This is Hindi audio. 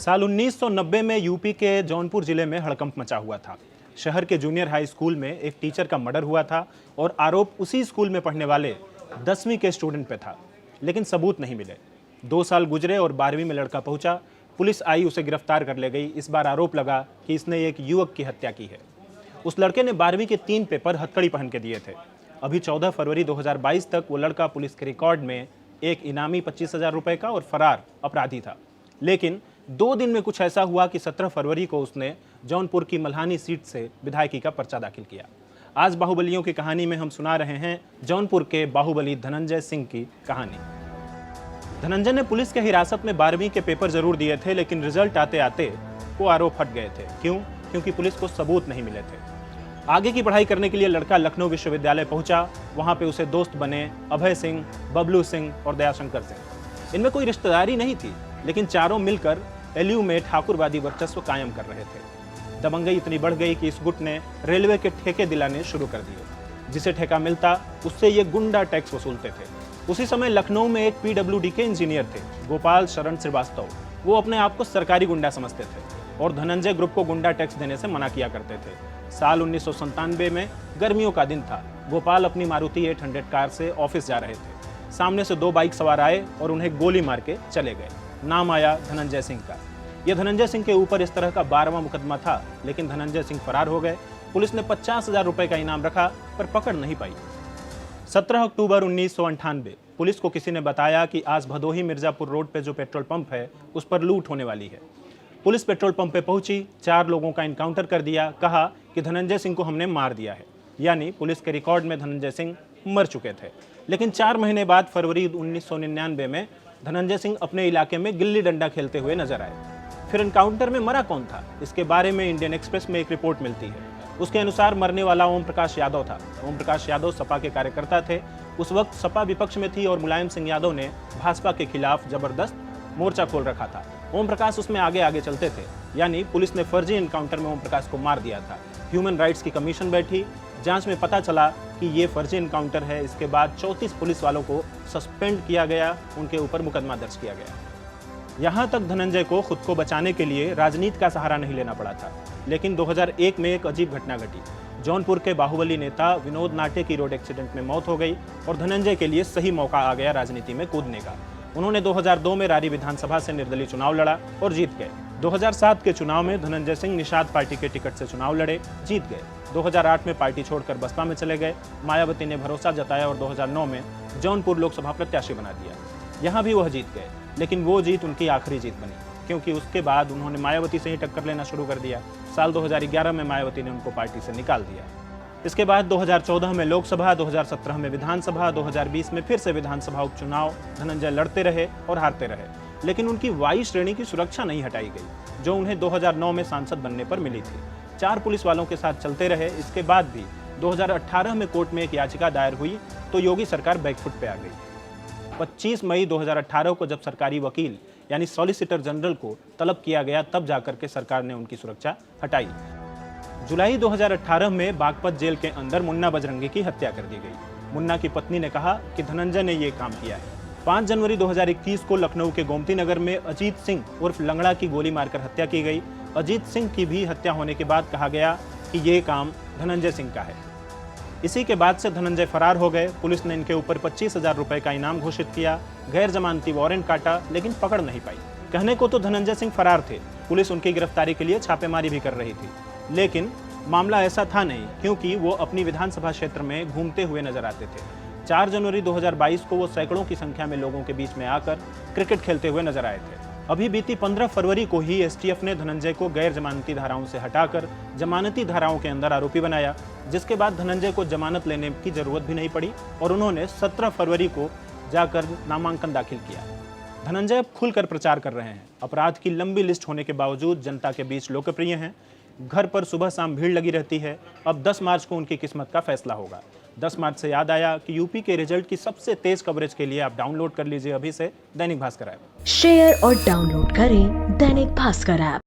साल 1990 में यूपी के जौनपुर जिले में हड़कंप मचा हुआ था। शहर के जूनियर हाई स्कूल में एक टीचर का मर्डर हुआ था और आरोप उसी स्कूल में पढ़ने वाले 10वीं के स्टूडेंट पे था, लेकिन सबूत नहीं मिले। 2 साल गुजरे और 12वीं में लड़का पहुंचा। पुलिस आई, उसे गिरफ्तार कर ले गई। इस बार आरोप लगा कि इसने एक युवक की हत्या की है। उस लड़के ने 12वीं के 3 पेपर हथकड़ी पहन के दिए थे। अभी 14 फरवरी 2022 तक वो लड़का पुलिस के रिकॉर्ड में एक इनामी 25,000 रुपए का और फरार अपराधी था। लेकिन 2 दिन में कुछ ऐसा हुआ कि 17 फरवरी को उसने जौनपुर की मल्हानी सीट से विधायकी का पर्चा दाखिल किया। आज बाहुबलियों की कहानी में हम सुना रहे हैं जौनपुर के बाहुबली धनंजय सिंह की कहानी। धनंजय ने पुलिस के हिरासत में 12वीं के पेपर जरूर दिए थे, लेकिन रिजल्ट आते आते वो आरोप हट गए थे। क्यों? क्योंकि पुलिस को सबूत नहीं मिले थे। आगे की पढ़ाई करने के लिए लड़का लखनऊ विश्वविद्यालय पहुंचा। वहां पे उसे दोस्त बने अभय सिंह, बबलू सिंह और दयाशंकर सिंह। इनमें कोई रिश्तेदारी नहीं थी, लेकिन चारों मिलकर एलयू में ठाकुरवादी वर्चस्व कायम कर रहे थे। दबंगई इतनी बढ़ गई कि इस गुट ने रेलवे के ठेके दिलाने शुरू कर दिए। जिसे ठेका मिलता उससे ये गुंडा टैक्स वसूलते थे। उसी समय लखनऊ में एक पीडब्ल्यूडी के इंजीनियर थे, गोपाल शरण श्रीवास्तव। वो अपने आप को सरकारी गुंडा समझते थे और धनंजय ग्रुप को गुंडा टैक्स देने से मना किया करते थे। साल 1997 में गर्मियों का दिन था। गोपाल अपनी मारुति 800 कार से ऑफिस जा रहे थे। सामने से 2 बाइक सवार आए और उन्हें गोली मार के चले गए। नाम आया धनंजय सिंह का। यह धनंजय सिंह के ऊपर इस तरह का 12वां मुकदमा था, लेकिन धनंजय सिंह फरार हो गए। पुलिस ने 50,000 रुपए का इनाम रखा, पर पकड़ नहीं पाई। 17 अक्टूबर 1998 पुलिस को किसी ने बताया कि आज भदोही मिर्जापुर रोड पे जो पेट्रोल पंप है उस पर लूट होने वाली है। पुलिस पेट्रोल पंप पे पहुंची, 4 लोगों का इनकाउंटर कर दिया। कहा कि धनंजय सिंह को हमने मार दिया है। यानी पुलिस के रिकॉर्ड में धनंजय सिंह मर चुके थे। लेकिन 4 महीने बाद फरवरी 1999 में धनंजय सिंह अपने इलाके में गिल्ली डंडा खेलते हुए नजर आए। फिर एनकाउंटर में मरा कौन था, इसके बारे में इंडियन एक्सप्रेस में एक रिपोर्ट मिलती है। उसके अनुसार मरने वाला ओम प्रकाश यादव था। ओम प्रकाश यादव सपा के कार्यकर्ता थे। उस वक्त सपा विपक्ष में थी और मुलायम सिंह यादव ने भाजपा के खिलाफ जबरदस्त मोर्चा खोल रखा था। ओम प्रकाश उसमें आगे आगे चलते थे। यानी पुलिस ने फर्जी एनकाउंटर में ओम प्रकाश को मार दिया था। ह्यूमन राइट्स की कमीशन बैठी। जांच में पता चला कि ये फर्जी एनकाउंटर है। इसके बाद 34 पुलिस वालों को सस्पेंड किया गया, उनके ऊपर मुकदमा दर्ज किया गया। यहाँ तक धनंजय को खुद को बचाने के लिए राजनीति का सहारा नहीं लेना पड़ा था। लेकिन 2001 में एक अजीब घटना घटी। जौनपुर के बाहुबली नेता विनोद नाटे की रोड एक्सीडेंट में मौत हो गई और धनंजय के लिए सही मौका आ गया राजनीति में कूदने का। उन्होंने 2002 में रारी विधानसभा से निर्दलीय चुनाव लड़ा और जीत गए। 2007 के चुनाव में धनंजय सिंह निषाद पार्टी के टिकट से चुनाव लड़े, जीत गए। 2008 में पार्टी छोड़कर बसपा में चले गए। मायावती ने भरोसा जताया और 2009 में जौनपुर लोकसभा प्रत्याशी बना दिया। यहाँ भी वह जीत गए, लेकिन वो जीत उनकी आखिरी जीत बनी, क्योंकि उसके बाद उन्होंने मायावती से ही टक्कर लेना शुरू कर दिया। साल 2011 में मायावती ने उनको पार्टी से निकाल दिया। इसके बाद 2014 में लोकसभा, 2017 में विधानसभा, 2020 में फिर से विधानसभा उपचुनाव धनंजय लड़ते रहे और हारते रहे। लेकिन उनकी वाई श्रेणी की सुरक्षा नहीं हटाई गई, जो उन्हें 2009 में सांसद बनने पर मिली थी। 4 पुलिस वालों के साथ चलते रहे। इसके बाद भी 2018 में कोर्ट में एक याचिका दायर हुई तो योगी सरकार बैकफुट पे आ गई। 25 मई 2018 को जब सरकारी वकील यानी सॉलिसिटर जनरल को तलब किया गया, तब जाकर के सरकार ने उनकी सुरक्षा हटाई। जुलाई 2018 में बागपत जेल के अंदर मुन्ना बजरंगी की हत्या कर दी गई। मुन्ना की पत्नी ने कहा कि धनंजय ने ये काम किया है। 5 जनवरी 2021 को लखनऊ के गोमती नगर में अजीत सिंह उर्फ लंगड़ा की गोली मारकर हत्या की गई। अजीत सिंह की भी हत्या होने के बाद कहा गया कि ये काम धनंजय सिंह का है। इसी के बाद से धनंजय फरार हो गए। पुलिस ने इनके ऊपर 25,000 रुपए का इनाम घोषित किया, गैर जमानती वारंट काटा, लेकिन पकड़ नहीं पाई। कहने को तो धनंजय सिंह फरार थे, पुलिस उनकी गिरफ्तारी के लिए छापेमारी भी कर रही थी, लेकिन मामला ऐसा था नहीं, क्योंकि वो अपनी विधानसभा क्षेत्र में घूमते हुए नजर आते थे। 4 जनवरी 2022 को वो सैकड़ों की संख्या में लोगों के बीच में आकर क्रिकेट खेलते हुए नजर आए थे। अभी बीती 15 फरवरी को ही एसटीएफ ने धनंजय को गैर जमानती धाराओं से हटाकर जमानती धाराओं के अंदर आरोपी बनाया, जिसके बाद धनंजय को जमानत लेने की जरूरत भी नहीं पड़ी और उन्होंने 17 फरवरी को जाकर नामांकन दाखिल किया। धनंजय अब खुलकर प्रचार कर रहे हैं। अपराध की लंबी लिस्ट होने के बावजूद जनता के बीच लोकप्रिय हैं। घर पर सुबह शाम भीड़ लगी रहती है। अब 10 मार्च को उनकी किस्मत का फैसला होगा। 10 मार्च से याद आया कि यूपी के रिजल्ट की सबसे तेज कवरेज के लिए आप डाउनलोड कर लीजिए अभी से दैनिक भास्कर ऐप। शेयर और डाउनलोड करें दैनिक भास्कर ऐप।